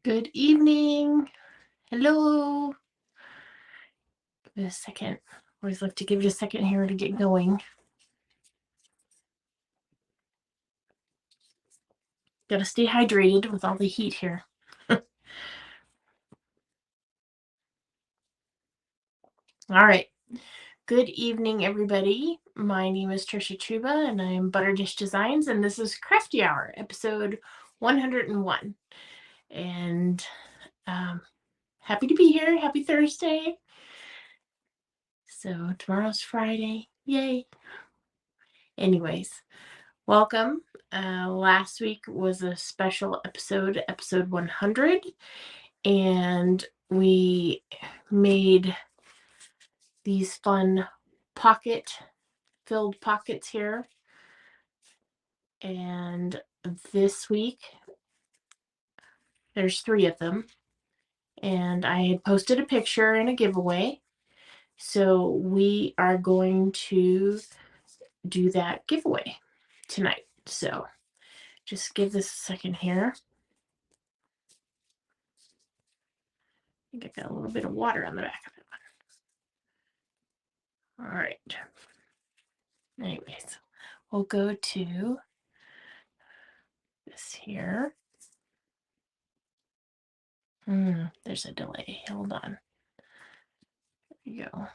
Good evening. Hello. Give it a second. Always like to give it a second here to get going. Gotta stay hydrated with all the heat here. All right. Good evening, everybody. My name is 𝗧𝗢𝗘𝗘𝗖, and I'm ButterDish Designs, and this is Crafty Hour, episode 101. And happy to be here. Happy Thursday. So tomorrow's Friday. Yay. Anyways, welcome. Last week was a special episode, episode 100, and we made these fun filled pockets here. And this week, there's 3 of them. And I had posted a picture and a giveaway. So we are going to do that giveaway tonight. So just give this a second here. I think I got a little bit of water on the back of it. All right. Anyways, we'll go to this here. There's a delay. Hold on. There you go.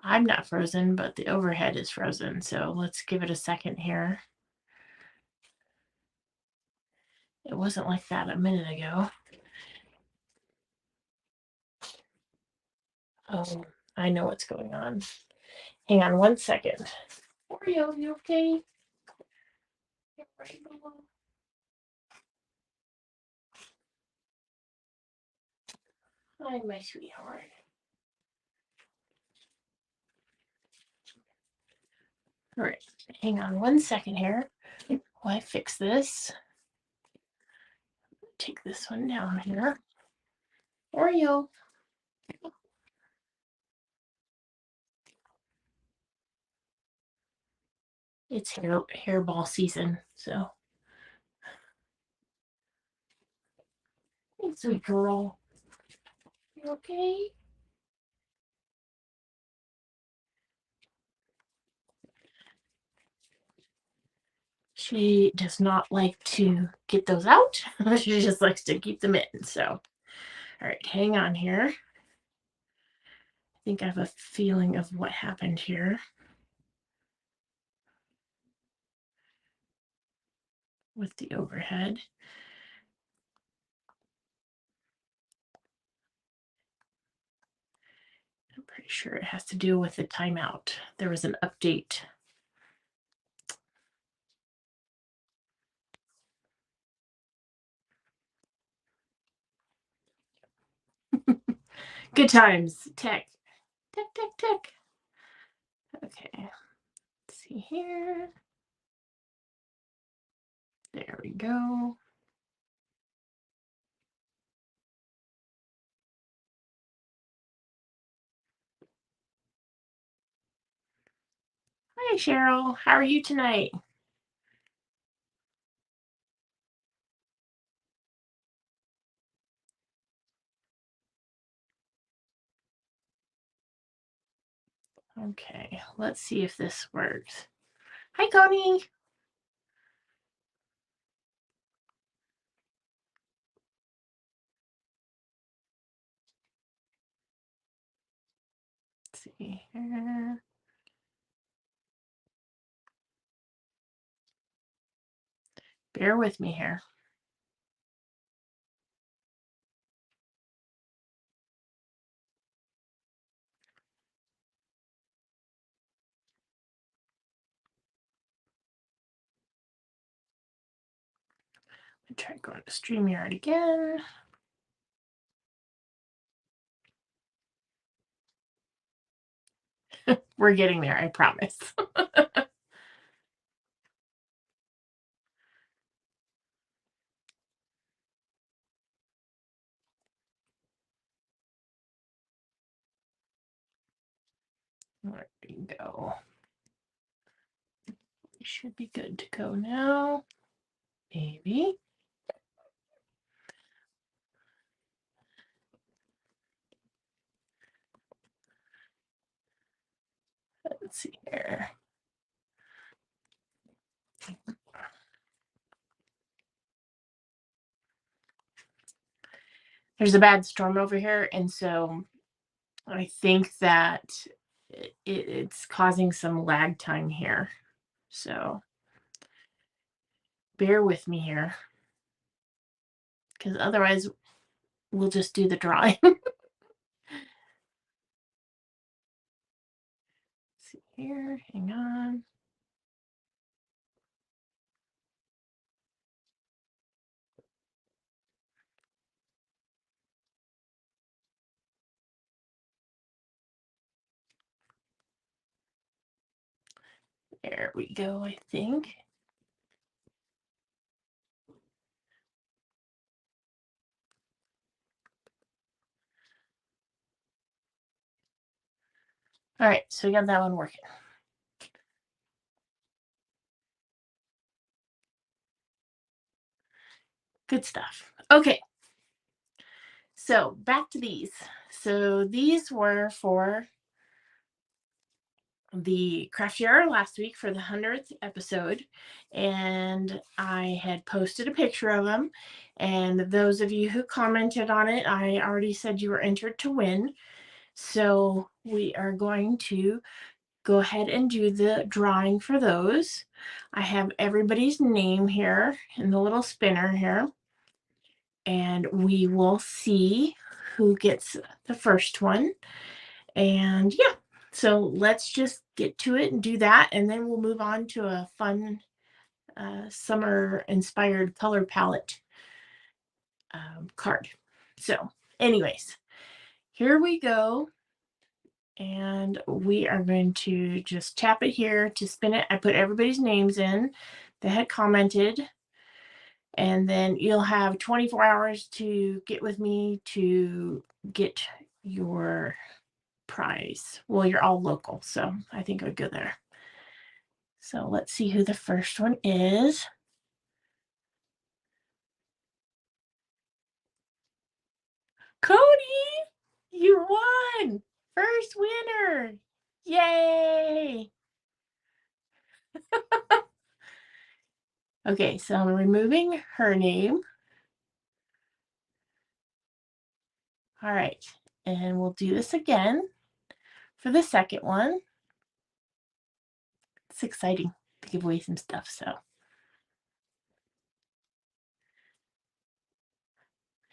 I'm not frozen, but the overhead is frozen. So let's give it a second here. It wasn't like that a minute ago. Oh, I know what's going on. Hang on one second. Oreo, you okay? Hi, my sweetheart. All right, hang on one second here while I fix this. Take this one down here. Oreo. It's hairball season, so. Hey, sweet girl. You okay? She does not like to get those out. She just likes to keep them in. So, all right, hang on here. I think I have a feeling of what happened here with the overhead. I'm pretty sure it has to do with the timeout. There was an update. Good times. Tech. Okay. Let's see here. There we go. Hi, Cheryl. How are you tonight? Okay, let's see if this works. Hi, Connie. Let's see here. Bear with me here. Try going to StreamYard again. We're getting there, I promise. There we go. should be good to go now. Maybe. Let's see here. There's a bad storm over here, and so I think that it's causing some lag time here. So bear with me here, because otherwise we'll just do the drawing. See here, hang on. There we go, I think. All right, so we got that one working. Good stuff. Okay. So back to these. So these were for the Crafty Hour last week for the 100th episode, and I had posted a picture of them, and those of you who commented on it, I already said you were entered to win. So we are going to go ahead and do the drawing for those. I have everybody's name here in the little spinner here, and we will see who gets the first one. And yeah, so let's just get to it and do that, and then we'll move on to a fun summer inspired color palette card. So anyways, here we go. And we are going to just tap it here to spin it. I put everybody's names in that had commented. And then you'll have 24 hours to get with me to get your prize. Well, you're all local, so I think I would go there. So let's see who the first one is. Cody, you won! First winner! Yay! Okay, so I'm removing her name. All right, and we'll do this again for the second one. It's exciting to give away some stuff, so.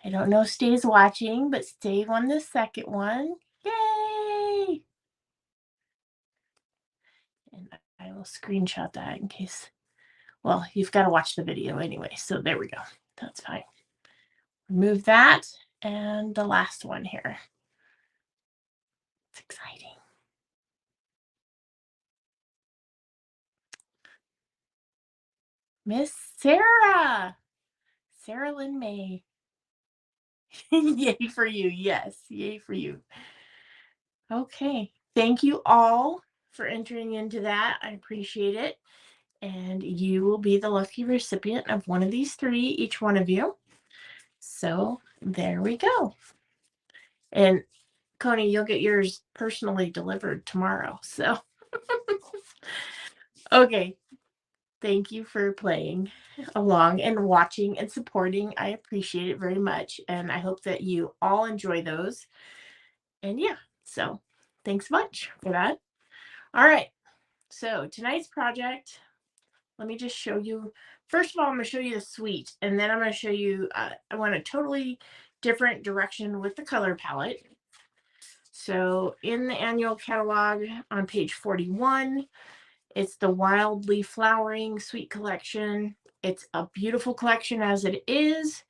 I don't know if Stay's watching, but Stay won the second one. Yay! And I will screenshot that in case, well, you've got to watch the video anyway, so there we go. That's fine. Remove that, and the last one here. It's exciting. Miss Sarah! Sarah Lynn May. Yay for you. Yes, yay for you. Okay. Thank you all for entering into that. I appreciate it. And you will be the lucky recipient of one of these three, each one of you. So there we go. And Coney, you'll get yours personally delivered tomorrow. So, okay. Thank you for playing along and watching and supporting. I appreciate it very much. And I hope that you all enjoy those. And yeah, so thanks much for that. All right. So tonight's project, let me just show you. First of all, I'm going to show you the suite, and then I'm going to show you, I want a totally different direction with the color palette. So in the annual catalog on page 41, it's the Wildly Flowering Suite collection. It's a beautiful collection as it is.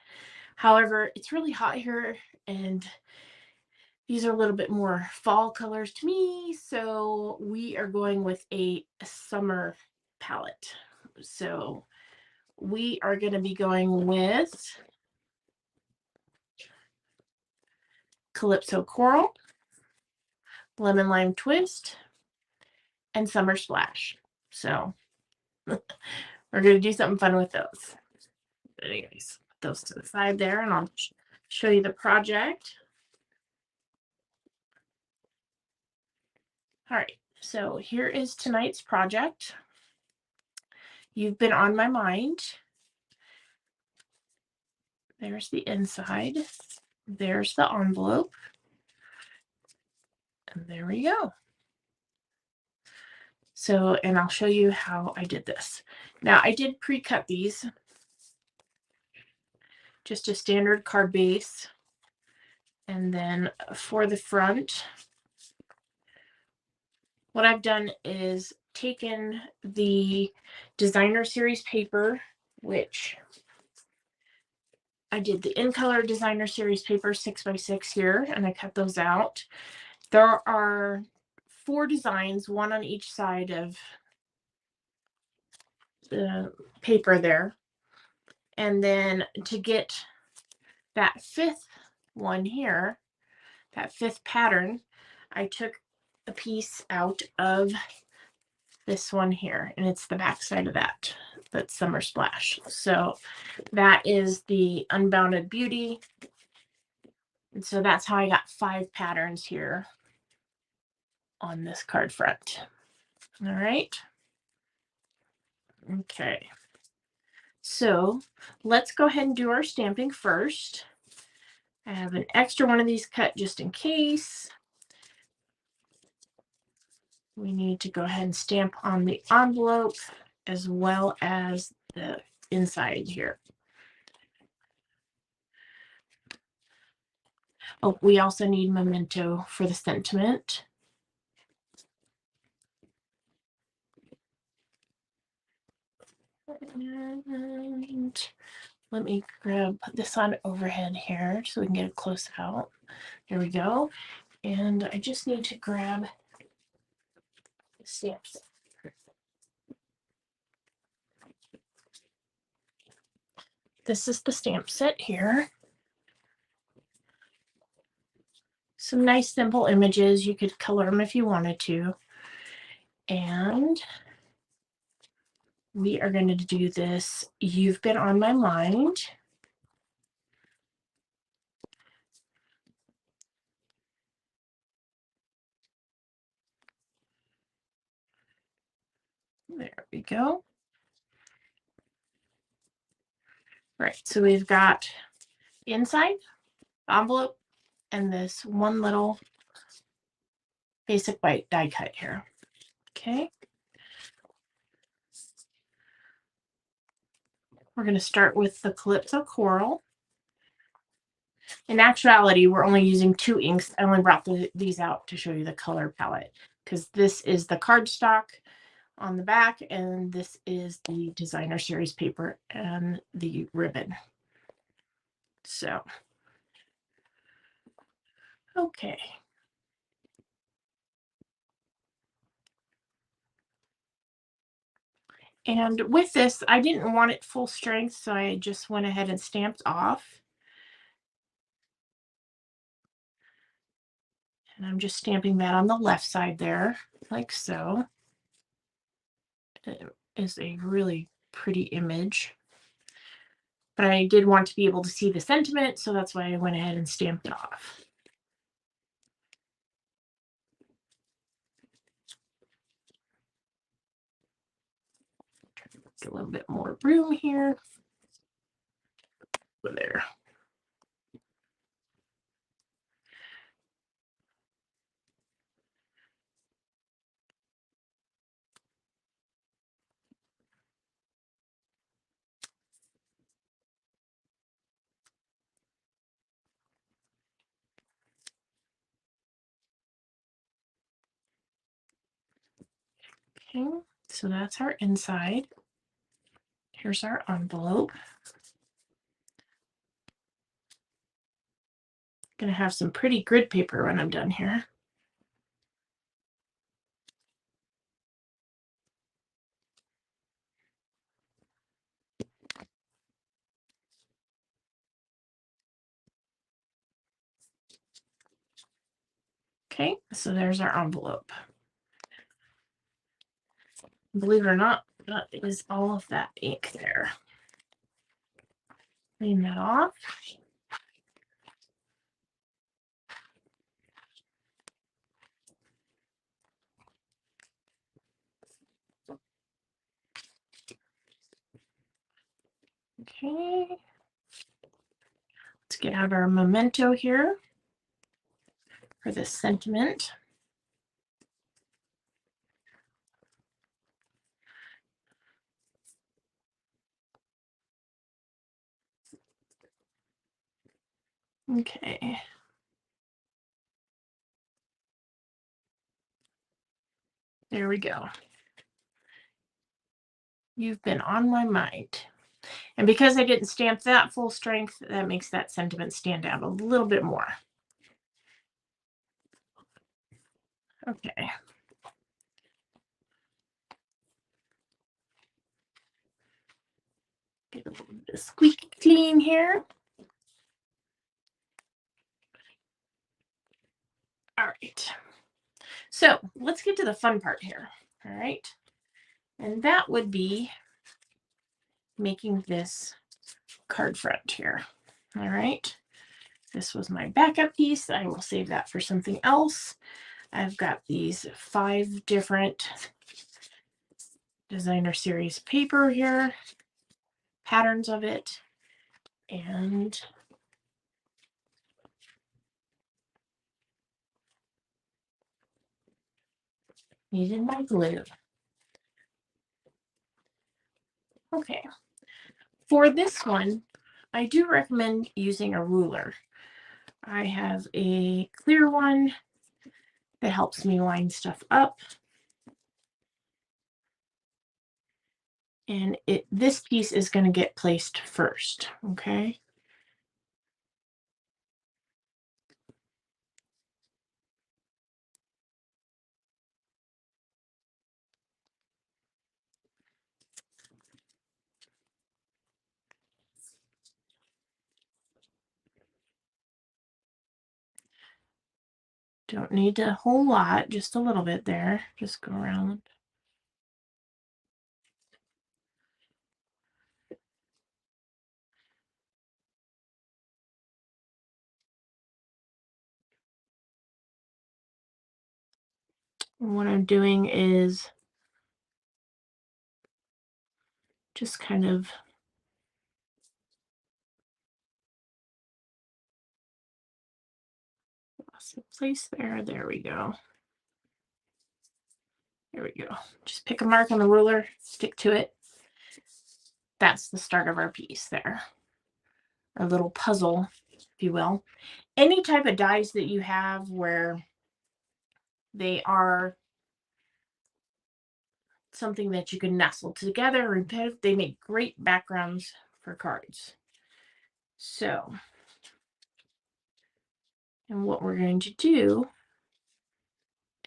However, it's really hot here, and these are a little bit more fall colors to me. So we are going with a summer palette. So we are going to be going with Calypso Coral, Lemon Lime Twist, and Summer Splash. So We're going to do something fun with those. But anyways, put those to the side there, and I'll show you the project. All right, so here is tonight's project. You've been on my mind. There's the inside. There's the envelope. And there we go. So, and I'll show you how I did this. Now, I did pre-cut these. Just a standard card base. And then for the front, what I've done is taken the designer series paper, which I did the in color designer series paper 6x6 here, and I cut those out. There are 4 designs, one on each side of the paper there. And then to get that 5th one here, that 5th pattern, I took a piece out of this one here, and it's the back side of that's Summer Splash. So that is the Unbounded Beauty. And so that's how I got 5 patterns here on this card front. All right. Okay. So let's go ahead and do our stamping first. I have an extra one of these cut just in case. We need to go ahead and stamp on the envelope as well as the inside here. Oh, we also need memento for the sentiment. And let me put this on overhead here so we can get a close out. There we go. And I just need to grab the stamps. This is the stamp set here. Some nice simple images. You could color them if you wanted to. And we are going to do this. You've been on my mind. There we go. Right, so we've got inside, envelope, and this one little basic white die cut here. Okay. We're going to start with the Calypso Coral. In actuality, we're only using 2 inks. I only brought these out to show you the color palette because this is the cardstock on the back, and this is the designer series paper and the ribbon. So, okay. And with this, I didn't want it full strength, so I just went ahead and stamped off. And I'm just stamping that on the left side there, like so. It is a really pretty image. But I did want to be able to see the sentiment, so that's why I went ahead and stamped it off. Get a little bit more room here. Over there. Okay, so that's our inside. Here's our envelope. Gonna have some pretty grid paper when I'm done here. Okay, so there's our envelope. Believe it or not, That is all of that ink there. Clean that off. Okay. Let's get out our memento here for this sentiment. Okay. There we go. You've been on my mind. And because I didn't stamp that full strength, that makes that sentiment stand out a little bit more. Okay. Get a little bit of squeaky clean here. All right. So let's get to the fun part here. All right. And that would be making this card front here. All right. This was my backup piece. I will save that for something else. I've got these 5 different designer series paper here, patterns of it, and needed my glue. Okay. For this one, I do recommend using a ruler. I have a clear one that helps me line stuff up. And this piece is going to get placed first, okay? Don't need a whole lot, just a little bit there. Just go around. And what I'm doing is just kind of lost the place there. There we go. There we go. Just pick a mark on the ruler, stick to it. That's the start of our piece there. Our little puzzle, if you will. Any type of dies that you have where they are something that you can nestle together and they make great backgrounds for cards. So, and what we're going to do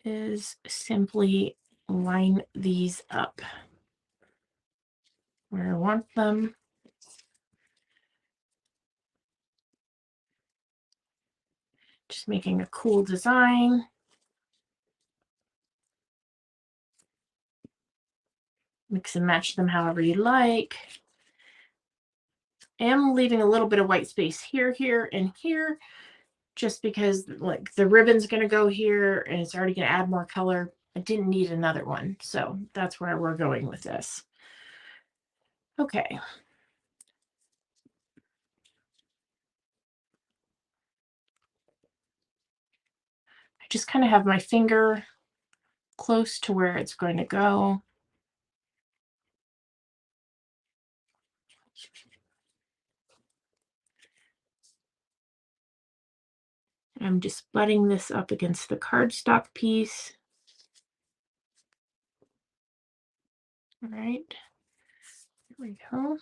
is simply line these up where I want them. Just making a cool design. Mix and match them however you like. I am leaving a little bit of white space here, here, and here, just because like the ribbon's going to go here and it's already going to add more color. I didn't need another one, so that's where we're going with this. Okay. I just kind of have my finger close to where it's going to go. I'm just butting this up against the cardstock piece. All right, there we go.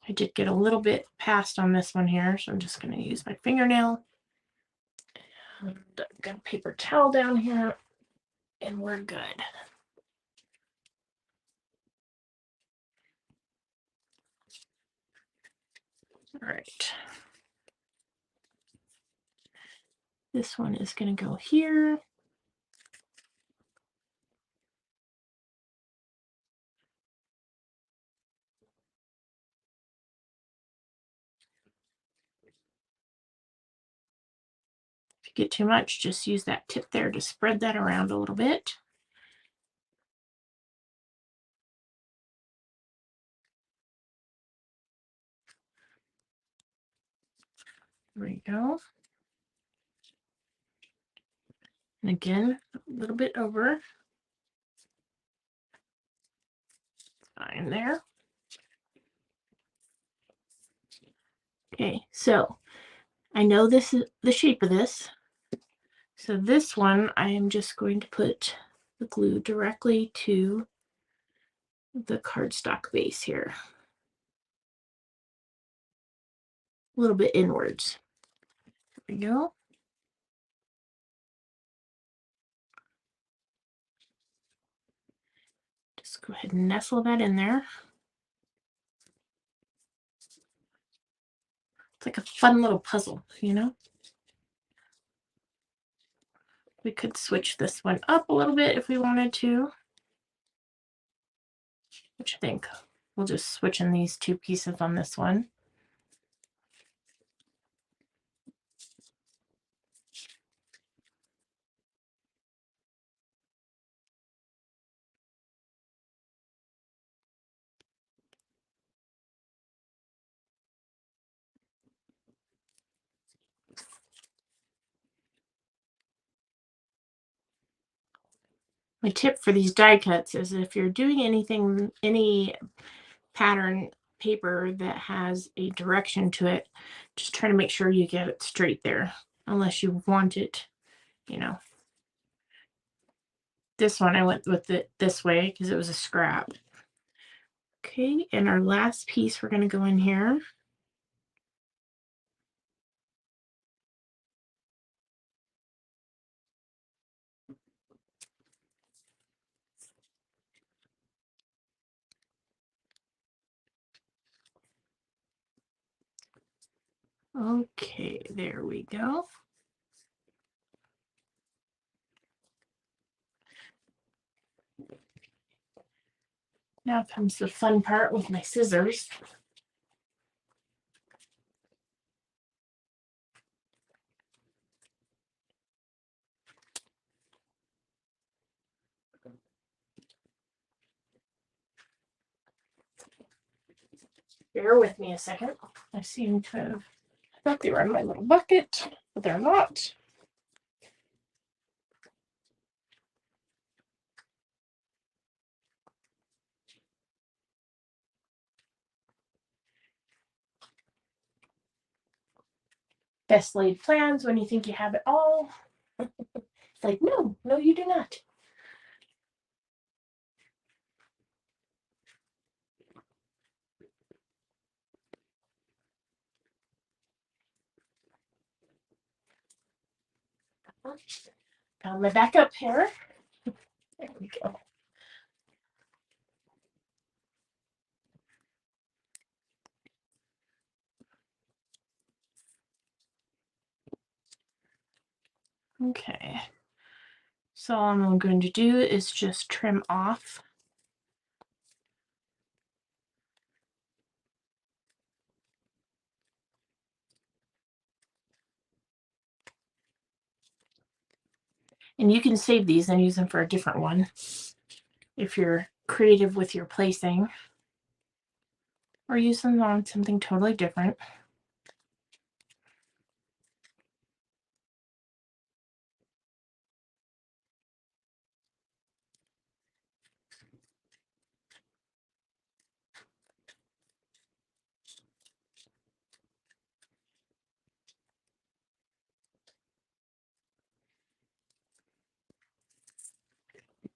I did get a little bit passed on this one here, so I'm just going to use my fingernail. And I've got a paper towel down here, and we're good. All right. This one is going to go here. If you get too much, just use that tip there to spread that around a little bit. There we go. And again, a little bit over. Fine there. Okay, so I know this is the shape of this. So this one, I am just going to put the glue directly to the cardstock base here. A little bit inwards. There we go. Just go ahead and nestle that in there. It's like a fun little puzzle, you know? We could switch this one up a little bit if we wanted to. Which I think we'll just switch in these two pieces on this one. My tip for these die cuts is if you're doing anything, any pattern paper that has a direction to it, just try to make sure you get it straight there, unless you want it, you know. This one I went with it this way because it was a scrap. Okay, and our last piece we're going to go in here. Okay, there we go. Now comes the fun part with my scissors. Bear with me a second. I seem to have, I thought they were in my little bucket, but they're not. Best laid plans when you think you have it all. It's like, no, you do not. Got my backup here. There we go. Okay. So all I'm going to do is just trim off. And you can save these and use them for a different one if you're creative with your placing, or use them on something totally different.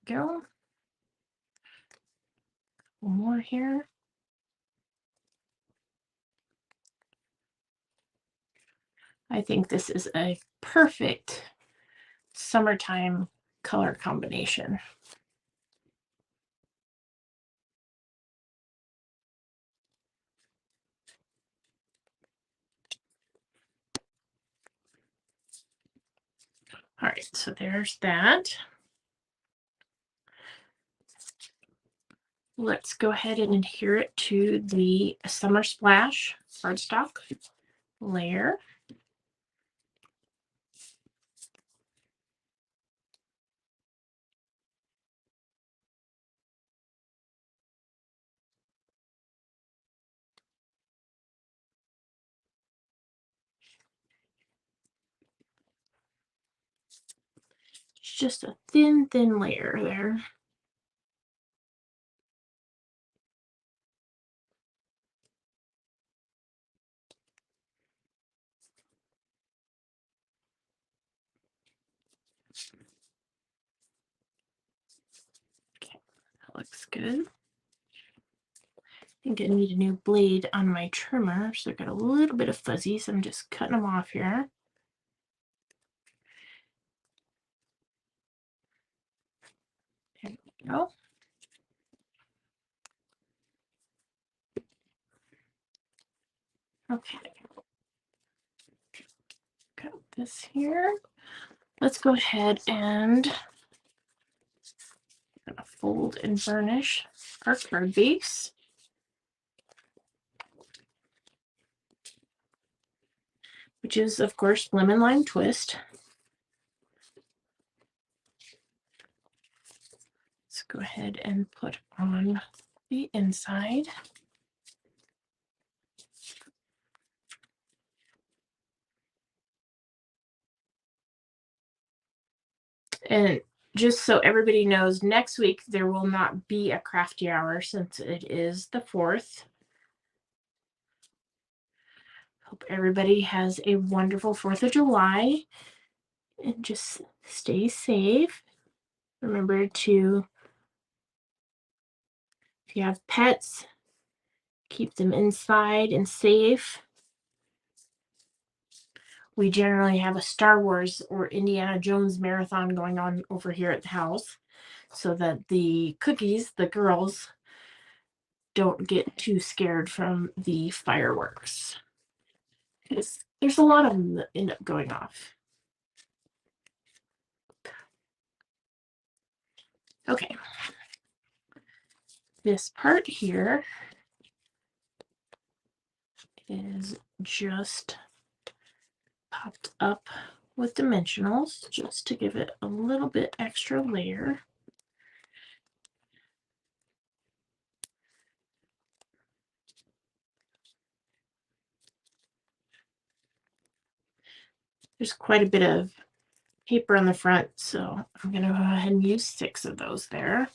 Go. One more here. I think this is a perfect summertime color combination. All right, so there's that. Let's go ahead and adhere it to the Summer Splash cardstock layer. It's just a thin layer there. Okay, that looks good. I think I need a new blade on my trimmer, so I've got a little bit of fuzzy, so I'm just cutting them off here. There we go. Okay. Got this here. Let's go ahead and fold and burnish our card base. Which is, of course, lemon lime twist. Let's go ahead and put on the inside. And just so everybody knows, next week there will not be a crafty hour since it is the 4th. Hope everybody has a wonderful 4th of July and just stay safe. Remember to, if you have pets, keep them inside and safe. We generally have a Star Wars or Indiana Jones marathon going on over here at the house so that the cookies, the girls, don't get too scared from the fireworks. There's a lot of them that end up going off. Okay. This part here is just popped up with dimensionals just to give it a little bit extra layer. There's quite a bit of paper on the front, so I'm going to go ahead and use 6 of those there.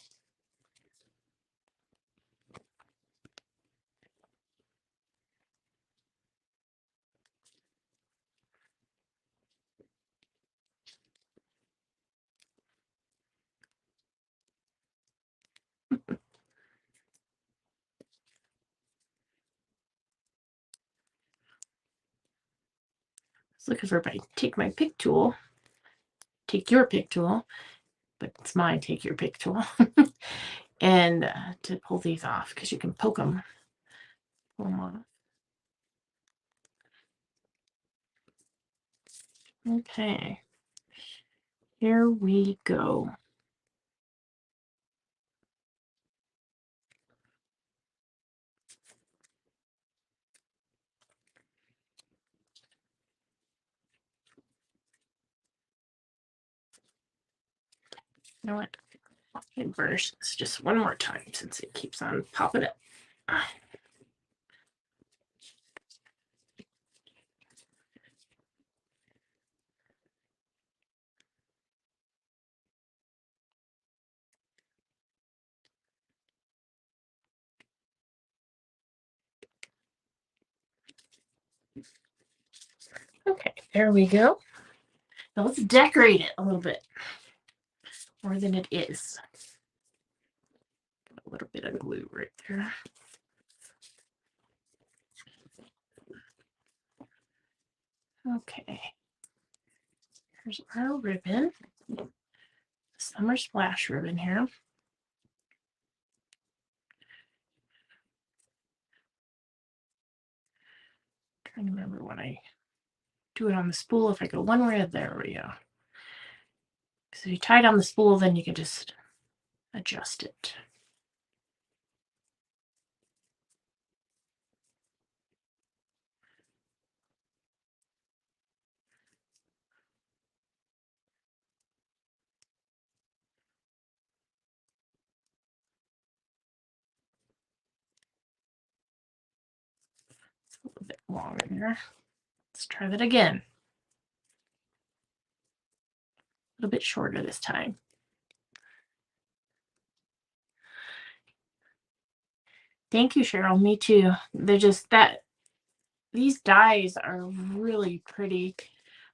Looking for everybody. Take my pick tool. Take your pick tool, but it's mine. Take your pick tool, and to pull these off because you can poke them. Pull them off. Okay, here we go. You know what? I can burnish this just one more time since it keeps on popping up. Okay, there we go. Now let's decorate it a little bit more than it is. A little bit of glue right there. Okay, here's our ribbon, Summer Splash ribbon here. Trying to remember when I do it on the spool, if I go one way, there we go. So if you tie it on the spool, then you can just adjust it. It's a little bit longer there. Let's try that again. A little bit shorter this time. Thank you, Cheryl. Me too. They're just that these dies are really pretty.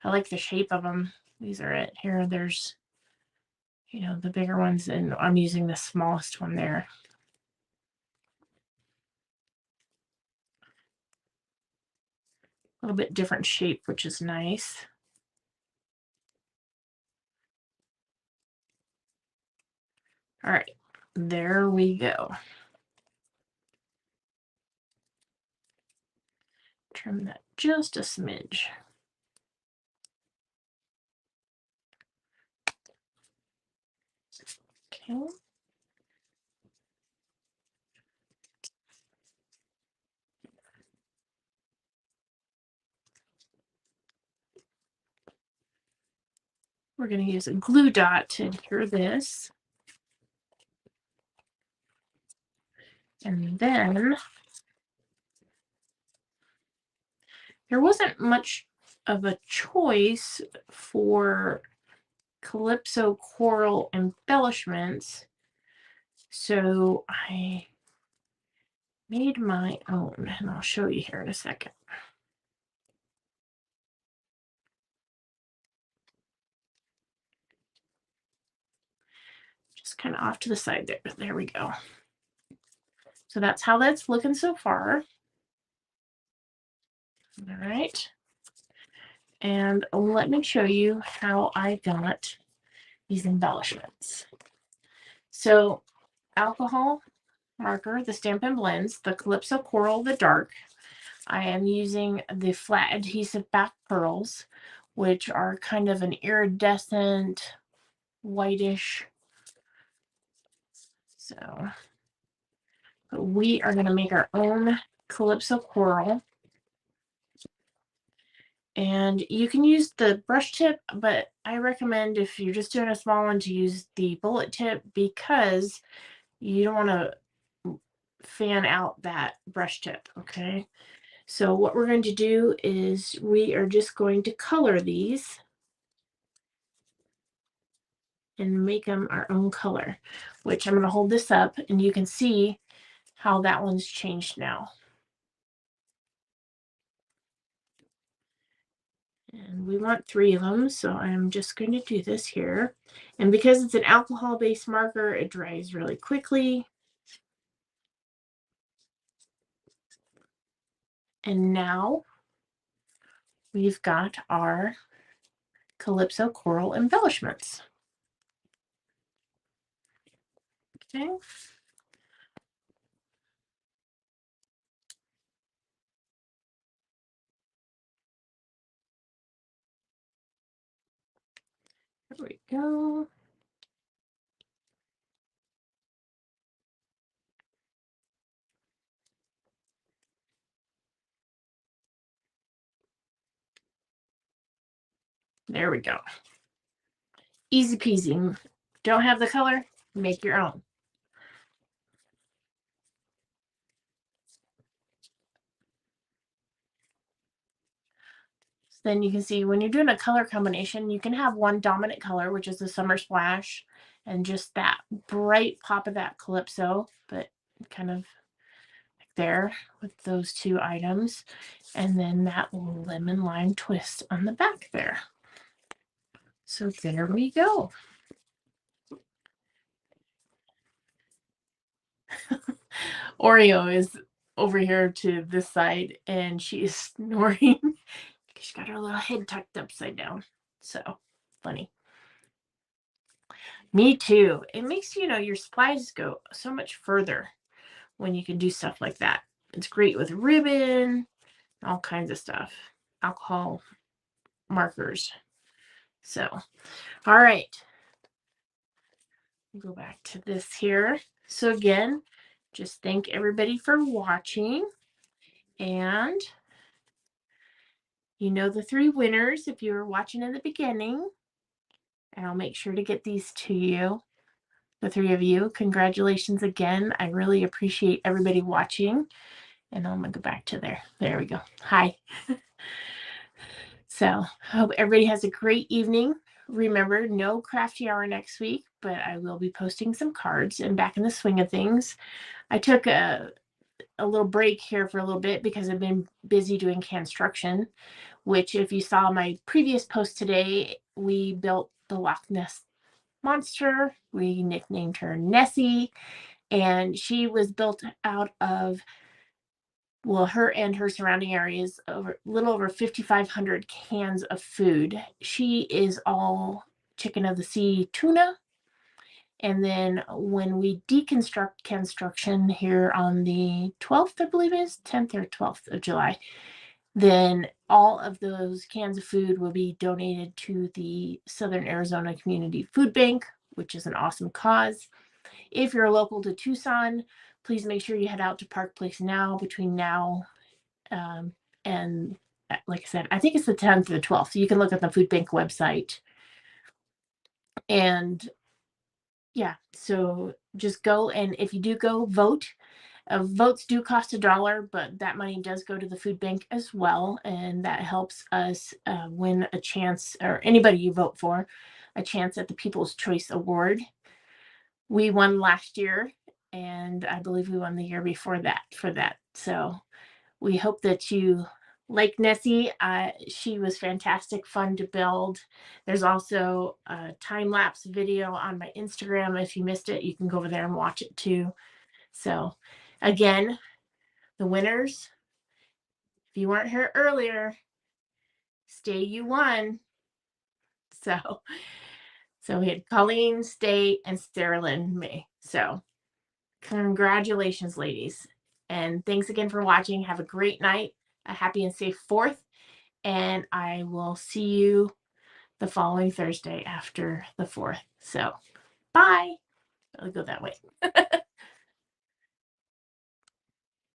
I like the shape of them. These are it. Here, there's, the bigger ones, and I'm using the smallest one there. A little bit different shape, which is nice. All right, there we go. Trim that just a smidge. Okay. We're going to use a glue dot to adhere this. And then there wasn't much of a choice for Calypso coral embellishments, so I made my own, and I'll show you here in a second. Just kind of off to the side there. There we go. So that's how that's looking so far. All right. And let me show you how I got these embellishments. So alcohol marker, the Stampin' Blends, the Calypso Coral, the dark. I am using the flat adhesive back pearls, which are kind of an iridescent whitish. So we are going to make our own Calypso Coral. And you can use the brush tip, but I recommend, if you're just doing a small one, to use the bullet tip, because you don't want to fan out that brush tip, okay? So what we're going to do is we are just going to color these and make them our own color, which I'm going to hold this up and you can see how that one's changed now. And we want 3 of them, so I'm just going to do this here. And because it's an alcohol-based marker, it dries really quickly. And now we've got our Calypso Coral embellishments. Okay. There we go. There we go. Easy peasy. Don't have the color? Make your own. So then you can see when you're doing a color combination, you can have one dominant color, which is the Summer Splash, and just that bright pop of that Calypso, but kind of like there with those 2 items. And then that lemon lime twist on the back there. So there we go. Oreo is over here to this side and she is snoring. She's got her little head tucked upside down. So funny. Me too. It makes, your supplies go so much further when you can do stuff like that. It's great with ribbon, all kinds of stuff. Alcohol markers. So, all right. go back to this here. So again, just thank everybody for watching. And you know the 3 winners if you were watching in the beginning. And I'll make sure to get these to you. The 3 of you, congratulations again. I really appreciate everybody watching. And I'm gonna go back to there. There we go. Hi. So I hope everybody has a great evening. Remember, no crafty hour next week, but I will be posting some cards and back in the swing of things. I took a little break here for a little bit because I've been busy doing construction, which if you saw my previous post today, we built the Loch Ness Monster. We nicknamed her Nessie, and she was built out of, well, her and her surrounding areas, over a little over 5,500 cans of food. She is all chicken of the sea tuna. And then when we deconstruct construction here on the 12th, I believe it is 10th or 12th of July, then all of those cans of food will be donated to the Southern Arizona Community Food Bank, which is an awesome cause. If you're local to Tucson, please make sure you head out to Park Place now between now and, like I said, I think it's the 10th or the 12th. So you can look at the food bank website. And yeah, so just go, and if you do go, vote. Votes do cost $1, but that money does go to the food bank as well, and that helps us win a chance, or anybody you vote for, a chance at the People's Choice Award. We won last year, and I believe we won the year before that for that. So we hope that you like Nessie. She was fantastic, fun to build. There's also a time-lapse video on my Instagram. If you missed it, you can go over there and watch it too. So again, the winners, if you weren't here earlier, Stay you won. So we had Colleen, Stay, and Sarah Lynn May. So congratulations, ladies. And thanks again for watching. Have a great night, a happy and safe 4th. And I will see you the following Thursday after the 4th. So bye. I'll go that way.